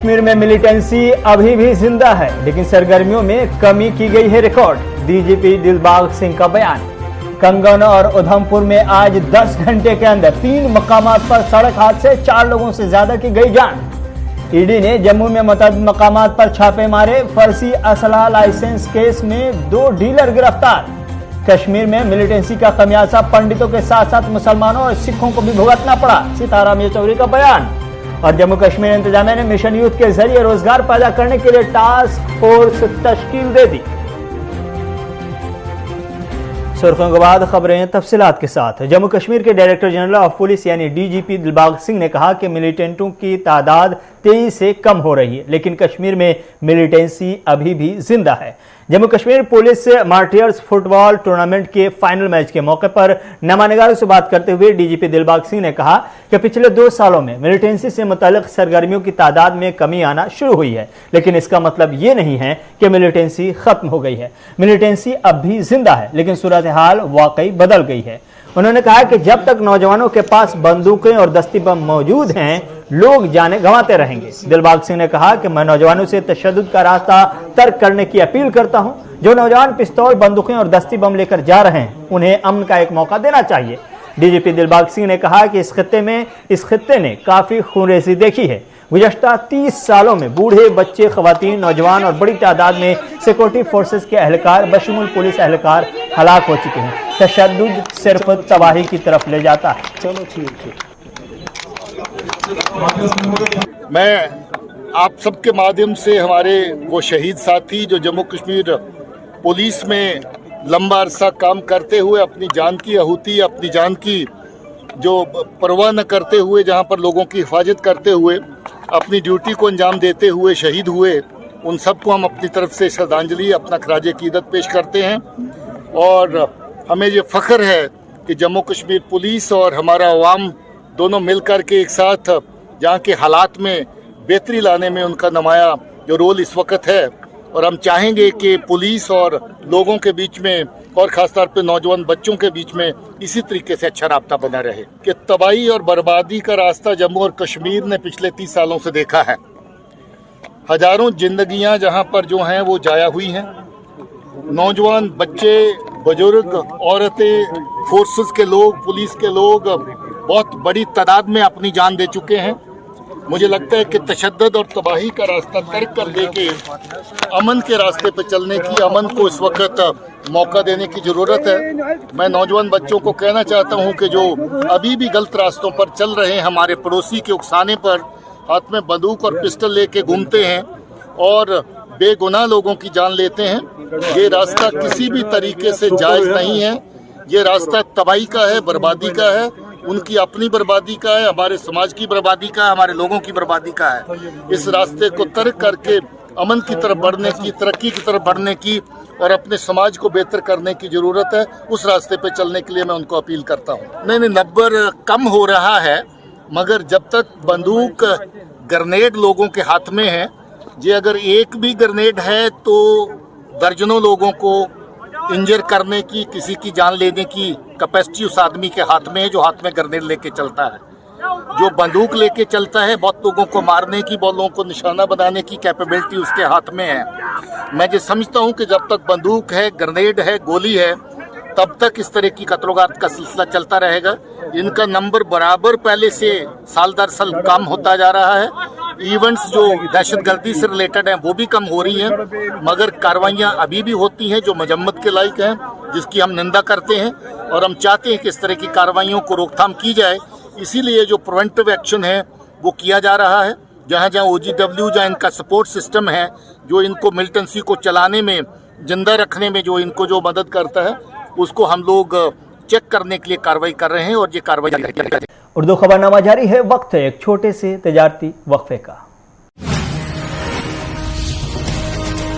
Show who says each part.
Speaker 1: कश्मीर में मिलिटेंसी अभी भी जिंदा है, लेकिन सरगर्मियों में कमी की गई है रिकॉर्ड। डीजीपी दिलबाग सिंह का बयान। कंगन और उधमपुर में आज 10 घंटे के अंदर 3 मकामात पर सड़क हादसे, 4 लोगों से ज्यादा की गई जान। ईडी ने जम्मू में मुतअद्दिद मकामात पर छापे मारे। फर्जी असला लाइसेंस केस में 2 डीलर गिरफ्तार। कश्मीर में मिलिटेंसी का खमियाजा पंडितों के साथ साथ मुसलमानों और सिखों को भी भुगतना पड़ा। सीताराम येचुरी का बयान। और जम्मू कश्मीर इंतजामिया ने मिशन यूथ के जरिए रोजगार पैदा करने के लिए टास्क फोर्स तश्कील दे दी। सुर्खियों के बाद खबरें तफसीलात के साथ। जम्मू कश्मीर के डायरेक्टर जनरल ऑफ पुलिस यानी डीजीपी दिलबाग सिंह ने कहा कि मिलिटेंटों की तादाद तेजी से कम हो रही है, लेकिन कश्मीर में मिलिटेंसी अभी भी जिंदा है। Jammu Kashmir police martyrs football tournament के फाइनल मैच के मौके पर नमानिगारों से बात करते हुए डीजीपी दिलबाग सिंह ने कहा कि पिछले 2 सालों में मिलिटेंसी से मुताल्लिक सरगर्मियों की तादाद में कमी आना शुरू हुई है, लेकिन इसका मतलब ये नहीं है कि मिलिटेंसी खत्म हो गई है। मिलिटेंसी अब भी जिंदा है, लेकिन सूरत हाल वाकई बदल गई है। उन्होंने कहा कि जब तक नौजवानों के पास बंदूकें और दस्ती बम मौजूद हैं, लोग जाने गंवाते रहेंगे। दिलबाग सिंह ने कहा कि मैं नौजवानों से तशद्दुद का रास्ता तर्क करने की अपील करता हूं। जो नौजवान पिस्तौल, बंदूकें और दस्ती बम लेकर जा रहे हैं, उन्हें अमन का एक मौका देना चाहिए। डीजीपी दिलबाग सिंह ने कहा कि इस खित्ते ने काफी खूनरेजी देखी है। गुज़श्ता 30 सालों में बूढ़े, बच्चे, खवातीन, नौजवान और बड़ी तादाद में सिक्योरिटी फोर्सेस के एहलकार बशमूल पुलिस एहलकार हलाक हो चुके हैं। तशद्दुद सिर्फ तबाही की तरफ ले जाता है। चलो ठीक है।
Speaker 2: मैं आप सबके माध्यम से हमारे वो शहीद साथी जो जम्मू कश्मीर पुलिस में लंबा अरसा काम करते हुए अपनी जान की आहुति, अपनी जान की जो परवाह न करते हुए जहां पर लोगों की हिफाजत करते हुए अपनी ड्यूटी को अंजाम देते हुए शहीद हुए, उन सबको हम अपनी तरफ से श्रद्धांजलि, अपना खराज अकीदत पेश करते हैं। और हमें ये फ़ख्र है कि जम्मू कश्मीर पुलिस और हमारा अवाम दोनों मिलकर के एक साथ जहाँ के हालात में बेहतरी लाने में उनका नुमाया जो रोल इस वक्त है। और हम चाहेंगे कि पुलिस और लोगों के बीच में और ख़ासतौर पे नौजवान बच्चों के बीच में इसी तरीके से अच्छा राब्ता बना रहे कि तबाही और बर्बादी का रास्ता जम्मू और कश्मीर ने पिछले 30 सालों से देखा है। हजारों जिंदगियां जहां पर जो हैं वो जाया हुई हैं। नौजवान, बच्चे, बुजुर्ग, औरतें, फोर्सेस के लोग, पुलिस के लोग बहुत बड़ी तादाद में अपनी जान दे चुके हैं। मुझे लगता है कि तशद्दुद और तबाही का रास्ता तर्क कर दे के अमन के रास्ते पर चलने की, अमन को इस वक्त मौका देने की ज़रूरत है। मैं नौजवान बच्चों को कहना चाहता हूं कि जो अभी भी गलत रास्तों पर चल रहे हैं, हमारे पड़ोसी के उकसाने पर हाथ में बंदूक और पिस्टल लेके घूमते हैं और बेगुनाह लोगों की जान लेते हैं, ये रास्ता किसी भी तरीके से जायज़ नहीं है। ये रास्ता तबाही का है, बर्बादी का है, उनकी अपनी बर्बादी का है, हमारे समाज की बर्बादी का है, हमारे लोगों की बर्बादी का है। इस रास्ते को तर्क करके अमन की तरफ बढ़ने की, तरक्की की तरफ बढ़ने की और अपने समाज को बेहतर करने की ज़रूरत है। उस रास्ते पे चलने के लिए मैं उनको अपील करता हूँ। नहीं, नंबर कम हो रहा है, मगर जब तक बंदूक, ग्रेनेड लोगों के हाथ में है, ये अगर एक भी ग्रेनेड है तो दर्जनों लोगों को इंजर करने की, किसी की जान लेने की कैपेसिटी उस आदमी के हाथ में है जो हाथ में ग्रेनेड लेके चलता है। जो बंदूक लेके चलता है, बहुत लोगों को मारने की, बहुत लोगों को निशाना बनाने की कैपेबिलिटी उसके हाथ में है। मैं ये समझता हूँ कि जब तक बंदूक है, ग्रेनेड है, गोली है, तब तक इस तरह की कत्लोगात का सिलसिला चलता रहेगा। इनका नंबर बराबर पहले से साल दर साल कम होता जा रहा है। इवेंट्स जो दहशतगर्दी से रिलेटेड हैं वो भी कम हो रही हैं, मगर कार्रवाइयाँ अभी भी होती हैं जो मजम्मत के लायक हैं, जिसकी हम निंदा करते हैं और हम चाहते हैं कि इस तरह की कार्रवाइयों को रोकथाम की जाए। इसीलिए जो प्रिवेंटिव एक्शन है वो किया जा रहा है। जहाँ जहाँ OGW, जहाँ इनका सपोर्ट सिस्टम है, जो इनको मिलिटेंसी को चलाने में, जिंदा रखने में जो इनको जो मदद करता है, उसको हम लोग चेक करने के लिए कार्रवाई कर रहे हैं और ये कार्रवाई जारी है।
Speaker 1: उर्दू खबरनामा जारी है। वक्त है एक छोटे से तजारती वक्फे का।